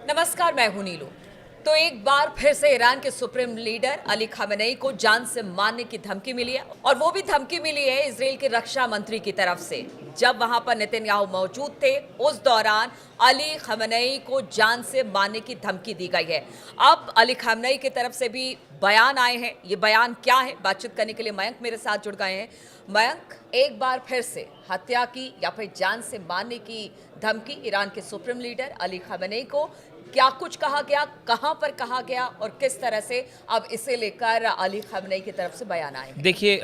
नमस्कार, मैं हूं नीलू। तो एक बार फिर से ईरान के सुप्रीम लीडर अली खामेनेई को जान से मारने की धमकी मिली है, और वो भी धमकी मिली है इजराइल के रक्षा मंत्री की तरफ से। जब वहां पर नेतन्याहू मौजूद थे, उस दौरान अली खामेनेई को जान से मारने की धमकी दी गई है। अब अली खामेनेई की तरफ से भी बयान आए हैं। ये बयान क्या है, बातचीत करने के लिए मयंक मेरे साथ जुड़ गए हैं। मयंक, एक बार फिर से हत्या की या फिर जान से मारने की धमकी ईरान के सुप्रीम लीडर अली खामेनेई को, क्या कुछ कहा गया, कहां पर कहा गया और किस तरह से अब इसे लेकर अली खामेनेई की तरफ से बयान आए हैं? देखिए,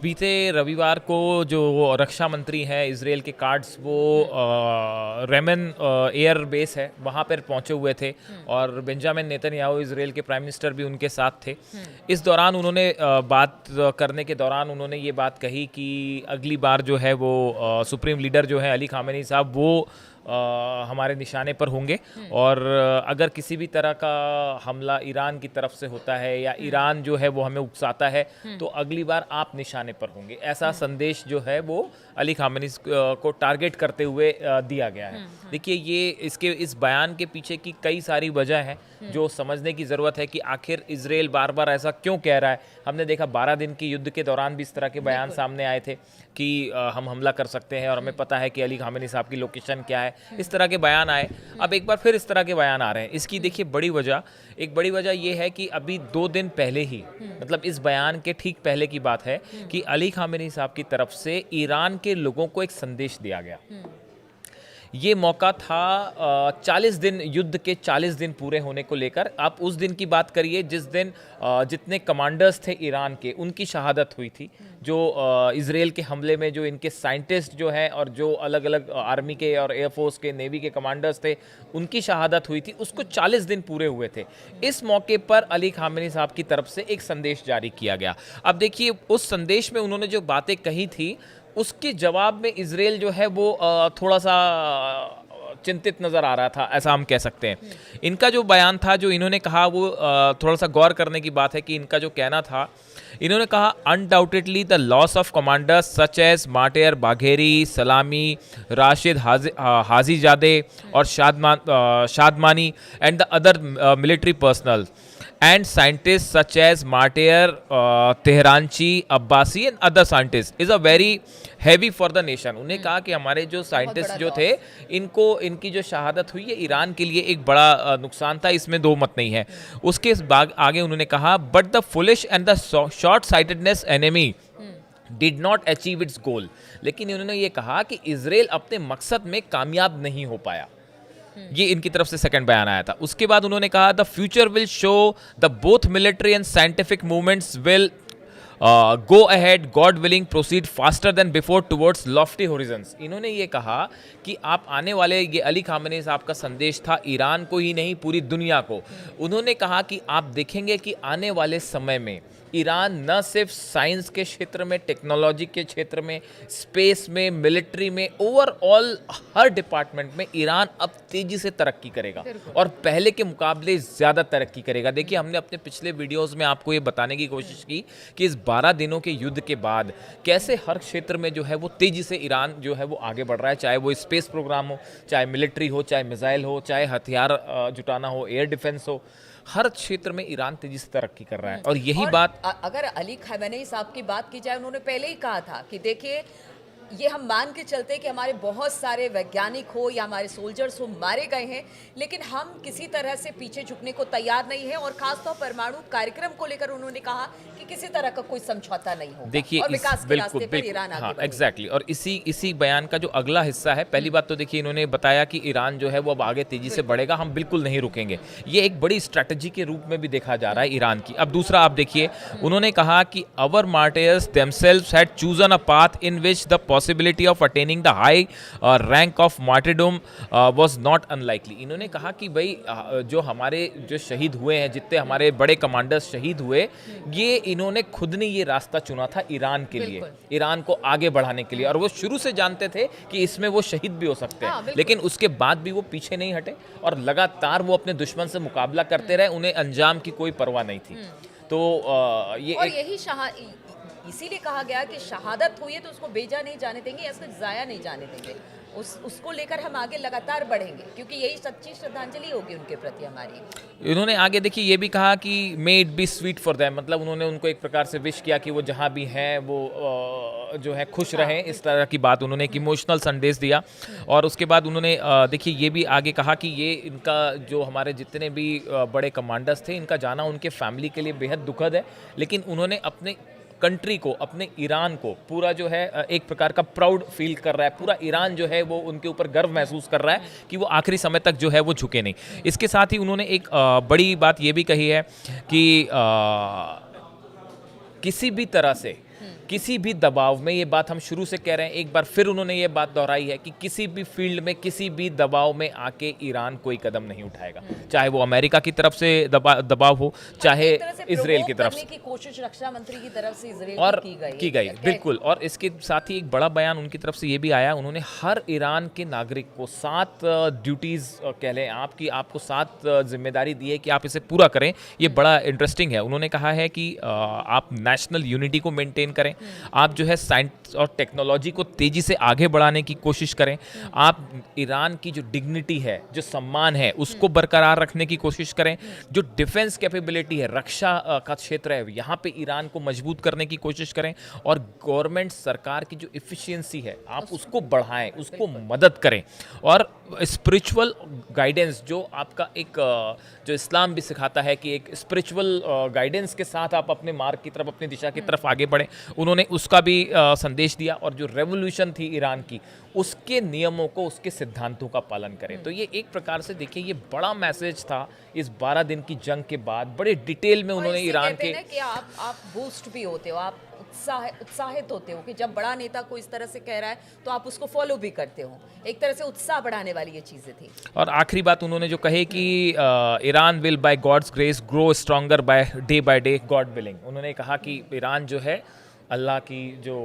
बीते रविवार को जो रक्षा मंत्री हैं इजराइल के कार्ड्स, वो रेमन एयर बेस है वहाँ पर पहुँचे हुए थे, और बेंजामिन नेतन्याहू इजराइल के प्राइम मिनिस्टर भी उनके साथ थे। इस दौरान उन्होंने बात करने के दौरान उन्होंने ये बात कही कि अगली बार जो है वो सुप्रीम लीडर जो है अली खामेनेई साहब, वो हमारे निशाने पर होंगे, और अगर किसी भी तरह का हमला ईरान की तरफ से होता है या ईरान जो है वो हमें उकसाता है, तो अगली बार आप निशाने पर होंगे। ऐसा संदेश जो है वो अली खामेनेई को टारगेट करते हुए दिया गया है। देखिए, ये इस बयान के पीछे की कई सारी वजह है जो समझने की ज़रूरत है कि आखिर इजराइल बार बार ऐसा क्यों कह रहा है। हमने देखा 12 दिन की युद्ध के दौरान भी इस तरह के बयान सामने आए थे कि हम हमला कर सकते हैं और हमें पता है कि अली खामेनेई साहब की लोकेशन क्या है। इस तरह के बयान आए, अब एक बार फिर इस तरह के बयान आ रहे हैं। इसकी देखिए एक बड़ी वजह ये है कि अभी 2 दिन पहले ही, मतलब इस बयान के ठीक पहले की बात है कि अली खामेनेई साहब की तरफ से ईरान के लोगों को एक संदेश दिया गया। ये मौका था 40 दिन, युद्ध के 40 दिन पूरे होने को लेकर। आप उस दिन की बात करिए जिस दिन जितने कमांडर्स थे ईरान के, उनकी शहादत हुई थी। जो इजराइल के हमले में जो इनके साइंटिस्ट जो हैं और जो अलग अलग आर्मी के और एयरफोर्स के, नेवी के कमांडर्स थे, उनकी शहादत हुई थी, उसको 40 दिन पूरे हुए थे। इस मौके पर अली खामेनेई साहब की तरफ से एक संदेश जारी किया गया। अब देखिए, उस संदेश में उन्होंने जो बातें कही थी, उसके जवाब में इजराइल जो है वो थोड़ा सा चिंतित नज़र आ रहा था, ऐसा हम कह सकते हैं। इनका जो बयान था, जो इन्होंने कहा, वो थोड़ा सा गौर करने की बात है कि इनका जो कहना था, इन्होंने कहा undoubtedly the loss of commanders such as माटेर बाघेरी, सलामी, राशिद हाजीजादे और Shadmani and the other military personnel and scientists such as Martyr, Tehranchi, Abbasi and other scientists is a very heavy for the nation। उन्हें कहा कि हमारे जो scientist जो थे, इनकी जो शहादत हुई है ईरान के लिए एक बड़ा नुकसान था, इसमें दो मत नहीं है। उसके आगे उन्होंने कहा but the foolish and the short sightedness enemy did not achieve its goal. लेकिन उन्होंने ये कहा कि इजराइल अपने मकसद में कामयाब नहीं हो पाया। ये इनकी तरफ से सेकंड बयान आया था। उसके बाद उन्होंने कहा the future will show the both military and scientific movements will go ahead, God willing proceed faster than before towards Lofty Horizons. इन्होंने ये कहा कि आप आने वाले, ये अली खामेनेई साहब का संदेश था ईरान को ही नहीं, पूरी दुनिया को। उन्होंने कहा कि आप देखेंगे कि आने वाले समय में ईरान न सिर्फ साइंस के क्षेत्र में, टेक्नोलॉजी के क्षेत्र में, स्पेस में, मिलिट्री में, ओवरऑल हर डिपार्टमेंट में ईरान अब तेजी से तरक्की करेगा और पहले के मुकाबले ज़्यादा तरक्की करेगा। देखिए, हमने अपने पिछले वीडियोस में आपको ये बताने की कोशिश की कि इस 12 दिनों के युद्ध के बाद कैसे हर क्षेत्र में जो है वो तेज़ी से ईरान जो है वो आगे बढ़ रहा है, चाहे वो स्पेस प्रोग्राम हो, चाहे मिलिट्री हो, चाहे मिसाइल हो, चाहे हथियार जुटाना हो, एयर डिफेंस हो, हर क्षेत्र में ईरान तेजी से तरक्की कर रहा है। और यही बात अगर अली खामेनेई साहब की बात की जाए, उन्होंने पहले ही कहा था कि देखिए, ये हम मान के चलते कि हमारे बहुत सारे वैज्ञानिक हो या हमारे सोल्जर्स हो मारे गए हैं, लेकिन हम किसी तरह से पीछे झुकने को तैयार नहीं है। और खासतौर परमाणु कार्यक्रम को लेकर उन्होंने कहा कि किसी तरह का कोई समझौता नहीं होगा। देखिए, और विकास के रास्ते पर ईरान आगे बढ़ेगा। एग्जैक्टली। और इसी बयान का जो अगला हिस्सा है, पहली बात तो देखिए, इन्होंने बताया कि ईरान जो है वो अब आगे तेजी से बढ़ेगा, हम बिल्कुल नहीं रुकेंगे। ये एक बड़ी स्ट्रैटेजी के रूप में भी देखा जा रहा है ईरान की। अब दूसरा आप देखिए, उन्होंने कहा कि our martyrs themselves had chosen a path in which the possibility of attaining the high rank of martyrdom was not unlikely. इन्होंने कहा कि भाई, जो हमारे जो शहीद हुए हैं, जितने हमारे बड़े कमांडर्स शहीद हुए, ये इन्होंने खुद ने ये रास्ता चुना था ईरान के लिए, ईरान को आगे बढ़ाने के लिए। और वो शुरू से जानते थे कि इसमें वो शहीद भी हो सकते हैं, लेकिन उसके बाद भी वो पीछे नहीं हटे और लगातार वो अपने दुश्मन से मुकाबला करते रहे। उन्हें अंजाम की कोई परवाह नहीं थी। तो ये और यही इसीलिए कहा गया कि शहादत हुई है तो उसको बेजा नहीं जाने देंगे या उसको जाया नहीं जाने देंगे। उसको लेकर हम आगे लगातार बढ़ेंगे, क्योंकि यही सच्ची श्रद्धांजलि होगी उनके प्रति हमारी। इन्होंने आगे देखिए ये भी कहा कि may it be sweet for them, मतलब उन्होंने उनको एक प्रकार से विश किया कि वो जहाँ भी हैं वो जो है खुश रहें, इस तरह की बात उन्होंने एक इमोशनल संदेश दिया। और उसके बाद उन्होंने देखिए ये भी आगे कहा कि ये इनका जो हमारे जितने भी बड़े कमांडर्स थे, इनका जाना उनके फैमिली के लिए बेहद दुखद है, लेकिन उन्होंने अपने कंट्री को, अपने ईरान को पूरा जो है एक प्रकार का प्राउड फील कर रहा है, पूरा ईरान जो है वो उनके ऊपर गर्व महसूस कर रहा है कि वो आखिरी समय तक जो है वो झुके नहीं। इसके साथ ही उन्होंने एक बड़ी बात ये भी कही है कि किसी भी तरह से, किसी भी दबाव में, ये बात हम शुरू से कह रहे हैं, एक बार फिर उन्होंने ये बात दोहराई है कि किसी भी फील्ड में, किसी भी दबाव में आके ईरान कोई कदम नहीं उठाएगा, चाहे वो अमेरिका की तरफ से दबाव हो, चाहे इजराइल की तरफ से। की कोशिश रक्षा मंत्री की तरफ से इजराइल और की गई बिल्कुल। और इसके साथ ही एक बड़ा बयान उनकी तरफ से ये भी आया, उन्होंने हर ईरान के नागरिक को 7 ड्यूटीज़ कह लें आपको 7 जिम्मेदारी दी है कि आप इसे पूरा करें। ये बड़ा इंटरेस्टिंग है। उन्होंने कहा है कि आप नेशनल यूनिटी को मेंटेन करें, आप जो है साइंस और टेक्नोलॉजी को तेजी से आगे बढ़ाने की कोशिश करें, आप ईरान की जो डिग्निटी है, जो सम्मान है, उसको बरकरार रखने की कोशिश करें, जो डिफेंस कैपेबिलिटी है, रक्षा का क्षेत्र है, यहाँ पे ईरान को मजबूत करने की कोशिश करें, और गवर्नमेंट सरकार की जो इफिशियंसी है आप उसको बढ़ाएं, उसको मदद करें। और स्पिरिचुअल गाइडेंस जो आपका एक जो इस्लाम भी सिखाता है कि एक स्पिरिचुअल गाइडेंस के साथ आप अपने मार्ग की तरफ, अपनी दिशा की तरफ आगे बढ़ें, उन्होंने उसका भी संदेश दिया। और जो रेवोल्यूशन थी ईरान की, उसके नियमों को, उसके सिद्धांतों का पालन करें। तो ये एक प्रकार से देखिए ये बड़ा मैसेज था इस 12 दिन की जंग के बाद। बड़े डिटेल में उन्होंने ईरान के कि आप बूस्ट भी होते हो, आप उत्साहित होते हो कि जब बड़ा नेता को इस तरह से कह रहा है तो आप उसको फॉलो भी करते हो। एक तरह से उत्साह बढ़ाने वाली ये चीजें थी। और आखिरी बात उन्होंने जो कहे कि Iran will by God's grace grow stronger by day God willing. उन्होंने कहा कि ईरान जो है अल्लाह की जो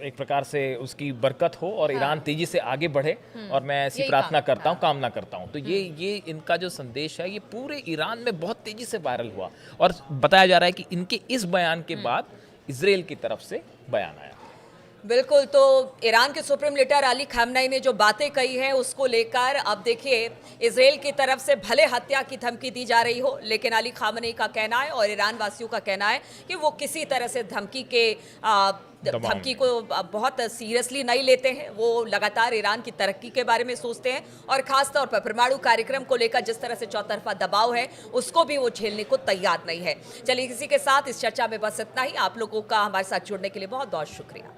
एक प्रकार से उसकी बरकत हो और ईरान तेजी से आगे बढ़े, और मैं ऐसी प्रार्थना करता हूँ, कामना करता हूँ। तो ये इनका जो संदेश है ये पूरे ईरान में बहुत तेजी से वायरल हुआ, और बताया जा रहा है कि इनके इस बयान के बाद इजराइल की तरफ से बयान आया। बिल्कुल। तो ईरान के सुप्रीम लीडर अली खामनेई ने जो बातें कही हैं उसको लेकर अब देखिए इजराइल की तरफ से भले हत्या की धमकी दी जा रही हो, लेकिन अली खामनेई का कहना है और ईरान वासियों का कहना है कि वो किसी तरह से धमकी को बहुत सीरियसली नहीं लेते हैं। वो लगातार ईरान की तरक्की के बारे में सोचते हैं, और खासतौर पर परमाणु कार्यक्रम को लेकर जिस तरह से चौतरफा दबाव है उसको भी वो झेलने को तैयार नहीं है। चलिए, किसी के साथ इस चर्चा में बस इतना ही। आप लोगों का हमारे साथ जुड़ने के लिए बहुत बहुत शुक्रिया।